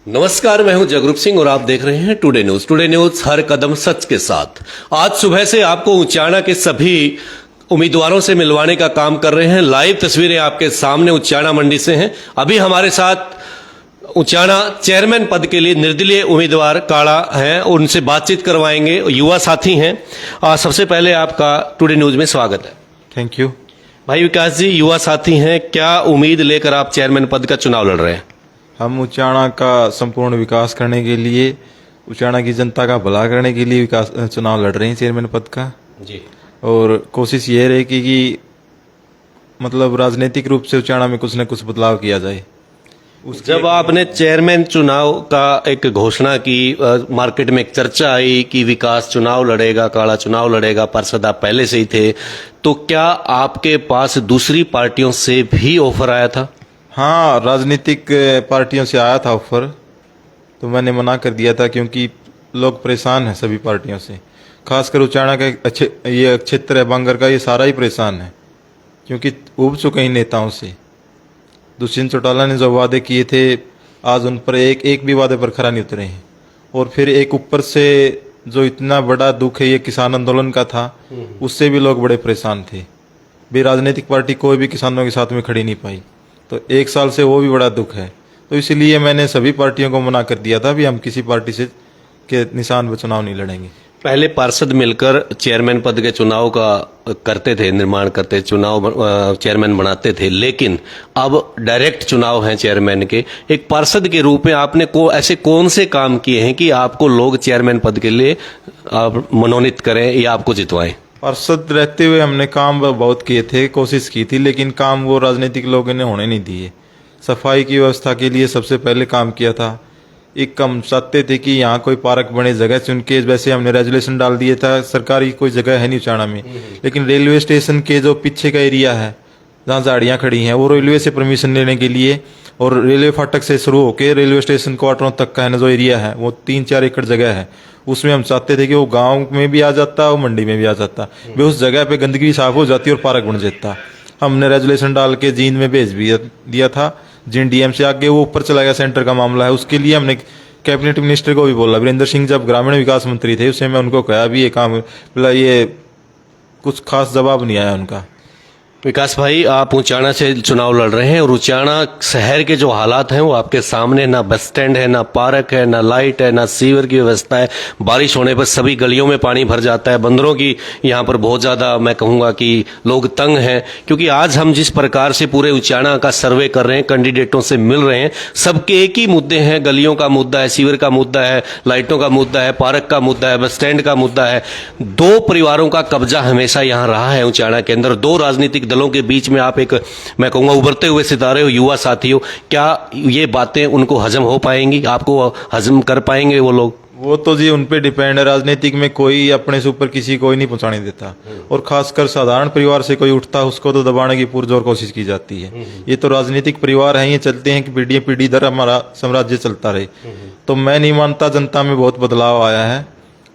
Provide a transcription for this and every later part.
नमस्कार, मैं हूं जगरूप सिंह और आप देख रहे हैं टुडे न्यूज। टुडे न्यूज हर कदम सच के साथ। आज सुबह से आपको उचाना के सभी उम्मीदवारों से मिलवाने का काम कर रहे हैं। लाइव तस्वीरें आपके सामने उचाना मंडी से हैं। अभी हमारे साथ उचाना चेयरमैन पद के लिए निर्दलीय उम्मीदवार काड़ा हैं, उनसे बातचीत करवाएंगे। युवा साथी हैं। सबसे पहले आपका टुडे न्यूज में स्वागत है। Thank you. भाई विकास जी, युवा साथी हैं, क्या उम्मीद लेकर आप चेयरमैन पद का चुनाव लड़ रहे हैं? हम उचाना का संपूर्ण विकास करने के लिए, उचाना की जनता का भला करने के लिए विकास चुनाव लड़ रहे हैं चेयरमैन पद का जी। और कोशिश ये रहेगी कि मतलब राजनीतिक रूप से उचाना में कुछ न कुछ बदलाव किया जाए। जब आपने चेयरमैन चुनाव का एक घोषणा की, मार्केट में एक चर्चा आई कि विकास चुनाव लड़ेगा, काड़ा चुनाव लड़ेगा, पार्षद आप पहले से ही थे, तो क्या आपके पास दूसरी पार्टियों से भी ऑफर आया था? हाँ, राजनीतिक पार्टियों से आया था ऑफर, तो मैंने मना कर दिया था क्योंकि लोग परेशान हैं सभी पार्टियों से। खासकर उचाना का ये क्षेत्र है बांगर का, ये सारा ही परेशान है क्योंकि उब चुके हैं नेताओं से। दुष्यंत चौटाला ने जो वादे किए थे, आज उन पर एक भी वादे पर खरा नहीं उतरे हैं। और फिर एक ऊपर से जो इतना बड़ा दुख है ये किसान आंदोलन का था, उससे भी लोग बड़े परेशान थे। भी राजनीतिक पार्टी कोई भी किसानों के साथ में खड़ी नहीं पाई, तो एक साल से वो भी बड़ा दुख है। तो इसलिए मैंने सभी पार्टियों को मना कर दिया था भी हम किसी पार्टी से के निशान पर चुनाव नहीं लड़ेंगे। पहले पार्षद मिलकर चेयरमैन पद के चुनाव का करते थे, निर्माण करते, चुनाव चेयरमैन बनाते थे, लेकिन अब डायरेक्ट चुनाव है चेयरमैन के। एक पार्षद के रूप में आपने ऐसे कौन से काम किए हैं कि आपको लोग चेयरमैन पद के लिए मनोनीत करें या आपको जितवाएं? पार्षद रहते हुए हमने काम बहुत किए थे, कोशिश की थी, लेकिन काम वो राजनीतिक लोगों ने होने नहीं दिए। सफाई की व्यवस्था के लिए सबसे पहले काम किया था। एक हम चाहते थे कि यहाँ कोई पार्क बने, जगह चुन के, वैसे हमने रेजुलेशन डाल दिया था। सरकारी कोई जगह है नहीं उचाना में, लेकिन रेलवे स्टेशन के जो पीछे का एरिया है जहाँ झाड़ियाँ खड़ी हैं, वो रेलवे से परमिशन लेने के लिए, और रेलवे फाटक से शुरू होकर रेलवे स्टेशन क्वार्टरों तक का है ना जो एरिया है, वो 3-4 एकड़ जगह है। उसमें हम चाहते थे कि वो गांव में भी आ जाता और मंडी में भी आ जाता, वे उस जगह पे गंदगी साफ हो जाती और पार्क बन जाता। हमने रेजुलेशन डाल के जींद में भेज भी दिया था। जींद डीएम से आगे वो ऊपर चला गया, सेंटर का मामला है। उसके लिए हमने कैबिनेट मिनिस्टर को भी बोला। वीरेंद्र सिंह जब ग्रामीण विकास मंत्री थे, उससे मैं उनको कहा भी ये काम, ये कुछ खास जवाब नहीं आया उनका। विकास भाई, आप उचाना से चुनाव लड़ रहे हैं और उचाना शहर के जो हालात हैं वो आपके सामने, ना बस स्टैंड है, ना पार्क है, ना लाइट है, ना सीवर की व्यवस्था है। बारिश होने पर सभी गलियों में पानी भर जाता है। बंदरों की यहाँ पर बहुत ज्यादा, मैं कहूँगा कि लोग तंग हैं, क्योंकि आज हम जिस प्रकार से पूरे उचाना का सर्वे कर रहे हैं, कैंडिडेटों से मिल रहे हैं, सबके एक ही मुद्दे हैं। गलियों का मुद्दा है, सीवर का मुद्दा है, लाइटों का मुद्दा है, पार्क का मुद्दा है, बस स्टैंड का मुद्दा है। 2 परिवारों का कब्जा हमेशा यहाँ रहा है उचाना के अंदर। 2 राजनीतिक दलों के बीच में आप एक, मैं कहूंगा, उभरते हुए सितारे हो, युवा साथी हो। क्या ये बातें उनको हजम हो पाएंगी? आपको हजम कर पाएंगे वो लोग? वो तो जी उन पे डिपेंड है। राजनीतिक में कोई अपने से ऊपर किसी को ही नहीं पहुंचाने देता, और खासकर साधारण परिवार से कोई उठता उसको तो दबाने की पुरजोर कोशिश की जाती है। ये तो राजनीतिक परिवार है, ये चलते हैं कि पीढ़ी पीढ़ी दर हमारा साम्राज्य चलता रहे। तो मैं नहीं मानता जनता में बहुत बदलाव आया है,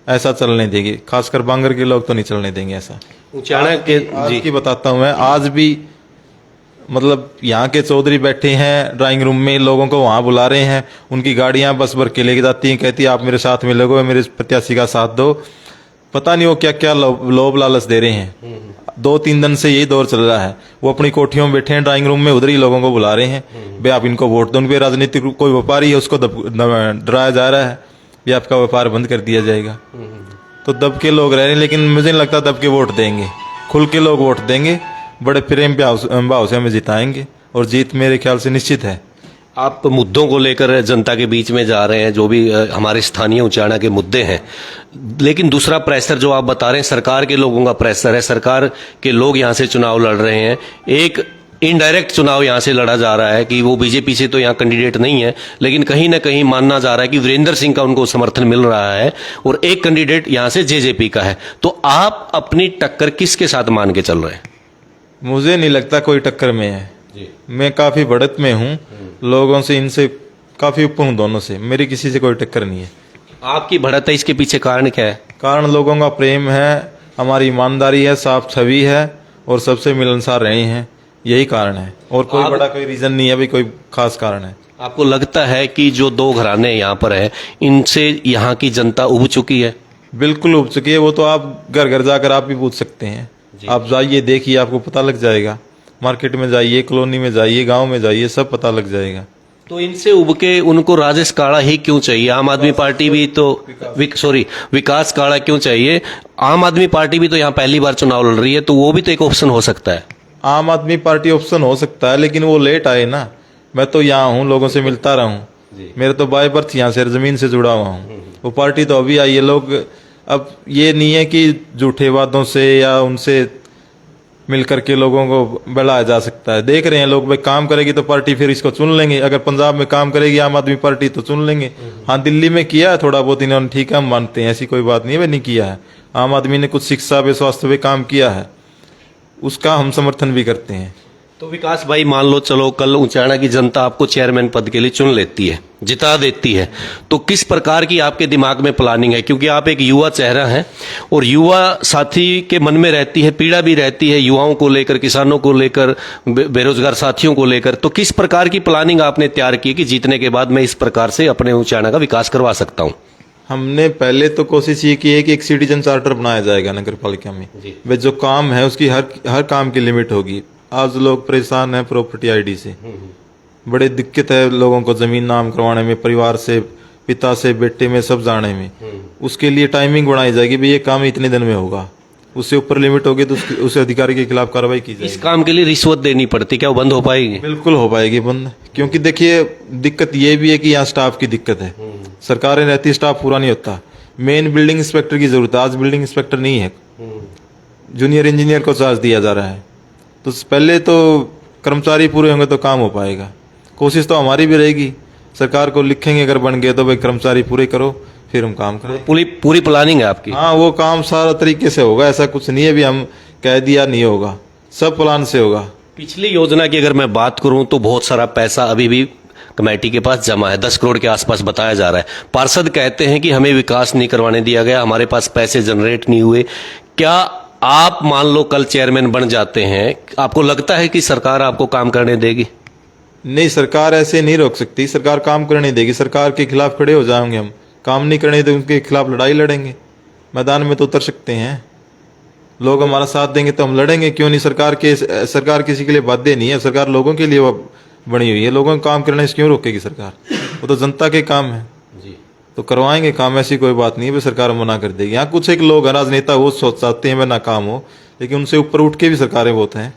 ऐसा चलने देंगे। खासकर बांगर के लोग तो नहीं चलने देंगे ऐसा। उचाना के आज की बताता हूँ मैं, आज भी मतलब यहाँ के चौधरी बैठे हैं ड्राइंग रूम में, लोगों को वहां बुला रहे हैं, उनकी गाड़ियां बस भर के लेके जाती हैं, कहती है आप मेरे साथ में लगो, मेरे प्रत्याशी का साथ दो। पता नहीं वो क्या क्या लोभ लालच दे रहे हैं। 2-3 दिन से यही दौर चल रहा है। वो अपनी कोठियों में बैठे हैं ड्राइंग रूम में, उधर ही लोगों को बुला रहे हैं, भाई आप इनको वोट दो। उन पे राजनीतिक कोई व्यापारी है, उसको डराया जा रहा है भी आपका व्यापार बंद कर दिया जाएगा। तो दब के लोग रह रहे हैं, लेकिन मुझे नहीं लगता दब के वोट देंगे। खुल के लोग वोट देंगे, बड़े प्रेम भाव से हमें जिताएंगे, और जीत मेरे ख्याल से निश्चित है। आप मुद्दों को लेकर जनता के बीच में जा रहे हैं, जो भी हमारे स्थानीय उचाना के मुद्दे हैं, लेकिन दूसरा प्रेशर जो आप बता रहे हैं, सरकार के लोगों का प्रेशर है। सरकार के लोग यहाँ से चुनाव लड़ रहे हैं। एक इनडायरेक्ट चुनाव यहाँ से लड़ा जा रहा है कि वो बीजेपी से तो यहाँ कैंडिडेट नहीं है, लेकिन कहीं ना कहीं मानना जा रहा है कि वीरेंद्र सिंह का उनको समर्थन मिल रहा है, और एक कैंडिडेट यहाँ से जेजेपी का है। तो आप अपनी टक्कर किसके साथ मान के चल रहे हैं? मुझे नहीं लगता कोई टक्कर में है जी। मैं काफी बढ़त में हूँ, लोगों से, इनसे काफी ऊपर हूँ, दोनों से। मेरी किसी से कोई टक्कर नहीं है। आपकी बढ़त है, इसके पीछे कारण क्या है? कारण लोगों का प्रेम है, हमारी ईमानदारी है, साफ छवि है, और सबसे मिलनसार रहे हैं। यही कारण है, और कोई बड़ा कोई रीजन नहीं है भाई, कोई खास कारण है। आपको लगता है कि जो दो घराने यहाँ पर है इनसे यहाँ की जनता उब चुकी है? बिल्कुल उब चुकी है, वो तो आप घर घर जाकर आप भी पूछ सकते हैं। आप जाइए, देखिए, आपको पता लग जाएगा। मार्केट में जाइए, कॉलोनी में जाइए, गांव में जाइए, सब पता लग जाएगा। तो इनसे उब के उनको राजेश काड़ा ही क्यों चाहिए? आम आदमी पार्टी भी तो विकास काड़ा क्यों चाहिए? आम आदमी पार्टी भी तो यहाँ पहली बार चुनाव लड़ रही है, तो वो भी तो एक ऑप्शन हो सकता है। आम आदमी पार्टी ऑप्शन हो सकता है, लेकिन वो लेट आए ना। मैं तो यहाँ हूँ, लोगों से मिलता रहा हूँ, मेरे तो बाय बर्थ यहाँ से जमीन से जुड़ा हुआ हूँ। वो पार्टी तो अभी आई है। लोग अब ये नहीं है कि झूठे वादों से या उनसे मिल करके लोगों को बढ़ाया जा सकता है। देख रहे हैं लोग, भाई काम करेगी तो पार्टी फिर इसको चुन लेंगे। अगर पंजाब में काम करेगी आम आदमी पार्टी तो चुन लेंगे। हाँ, दिल्ली में किया है थोड़ा बहुत इन्होंने, ठीक है, हम मानते हैं, ऐसी कोई बात नहीं है भाई नहीं किया है। आम आदमी ने कुछ शिक्षा पे, स्वास्थ्य पे काम किया है, उसका हम समर्थन भी करते हैं। तो विकास भाई, मान लो चलो कल उचाना की जनता आपको चेयरमैन पद के लिए चुन लेती है, जिता देती है, तो किस प्रकार की आपके दिमाग में प्लानिंग है? क्योंकि आप एक युवा चेहरा हैं और युवा साथी के मन में रहती है, पीड़ा भी रहती है युवाओं को लेकर, किसानों को लेकर, बेरोजगार साथियों को लेकर। तो किस प्रकार की प्लानिंग आपने तैयार की कि जीतने के बाद मैं इस प्रकार से अपने उचाना का विकास करवा सकता हूँ? हमने पहले तो कोशिश ये की है कि एक सिटीजन चार्टर बनाया जाएगा नगर पालिका में। वे जो काम है उसकी हर काम की लिमिट होगी। आज लोग परेशान हैं प्रॉपर्टी आईडी से, बड़े दिक्कत है लोगों को जमीन नाम करवाने में, परिवार से, पिता से बेटे में सब जाने में। उसके लिए टाइमिंग बनाई जाएगी, भाई ये काम इतने दिन में होगा। उससे ऊपर लिमिट होगी तो उस अधिकारी के खिलाफ कार्रवाई की जाएगी। इस काम के लिए रिश्वत देनी पड़ती, क्या वो बंद हो पाएगी? बिल्कुल हो पाएगी बंद, क्योंकि देखिए दिक्कत ये भी है कि यहाँ स्टाफ की दिक्कत है। सरकारें रहती, स्टाफ पूरा नहीं होता। मेन बिल्डिंग इंस्पेक्टर की जरूरत है, आज बिल्डिंग इंस्पेक्टर नहीं है। जूनियर इंजीनियर को चार्ज दिया जा रहा है। तो पहले तो कर्मचारी पूरे होंगे तो काम हो पाएगा। कोशिश तो हमारी भी रहेगी, सरकार को लिखेंगे अगर बन गए तो भाई कर्मचारी पूरे करो, फिर हम काम करें। पूरी प्लानिंग है आपकी? हाँ, वो काम सारा तरीके से होगा, ऐसा कुछ नहीं है भी हम कह दिया नहीं होगा, सब प्लान से होगा। पिछली योजना की अगर मैं बात करूं तो बहुत सारा पैसा अभी भी कमेटी के पास जमा है, 10 करोड़ के आसपास बताया जा रहा है। पार्षद कहते हैं कि हमें विकास नहीं करवाने दिया गया, हमारे पास पैसे जनरेट नहीं हुए। क्या आप मान लो कल चेयरमैन बन जाते हैं, आपको लगता है कि सरकार आपको काम करने देगी? नहीं, सरकार ऐसे नहीं रोक सकती, सरकार काम करने देगी। सरकार के खिलाफ खड़े हो जाएंगे हम, काम नहीं करने तो उनके खिलाफ लड़ाई लड़ेंगे। मैदान में तो उतर सकते हैं, लोग हमारा साथ देंगे तो हम लड़ेंगे, क्यों नहीं। सरकार किसी के लिए बाध्य नहीं है, सरकार लोगों के लिए बनी हुई है। लोगों को काम करने से क्यों रोकेगी सरकार? वो तो जनता के काम है जी, तो करवाएंगे काम, ऐसी कोई बात नहीं है सरकार मना कर देगी। यहाँ कुछ एक लोग हैं राजनेता, वो चाहते हैं मैं ना काम हो, लेकिन उनसे ऊपर उठ के भी सरकारें बहुत हैं।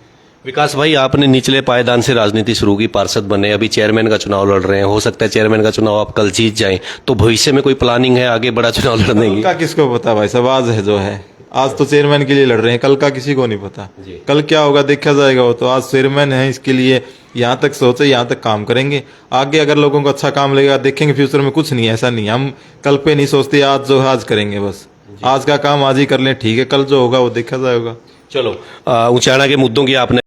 विकास भाई, आपने निचले पायदान से राजनीति शुरू की, पार्षद बने, अभी चेयरमैन का चुनाव लड़ रहे हैं। हो सकता है चेयरमैन का चुनाव आप कल जीत जाएं, तो भविष्य में कोई प्लानिंग है आगे बड़ा चुनाव लड़ने की? कल का किसको पता भाई साहब, आज है जो है। आज तो चेयरमैन के लिए लड़ रहे हैं, कल का किसी को नहीं पता। कल क्या होगा देखा जाएगा। वो तो आज चेयरमैन है, इसके लिए यहाँ तक सोचे, यहाँ तक काम करेंगे। आगे अगर लोगों को अच्छा काम लगेगा देखेंगे, फ्यूचर में कुछ नहीं, ऐसा नहीं। हम कल पे नहीं सोचते, आज जो है आज करेंगे, बस आज का काम आज ही कर लें, ठीक है, कल जो होगा वो देखा जाएगा। चलो, उचाना के मुद्दों की आपने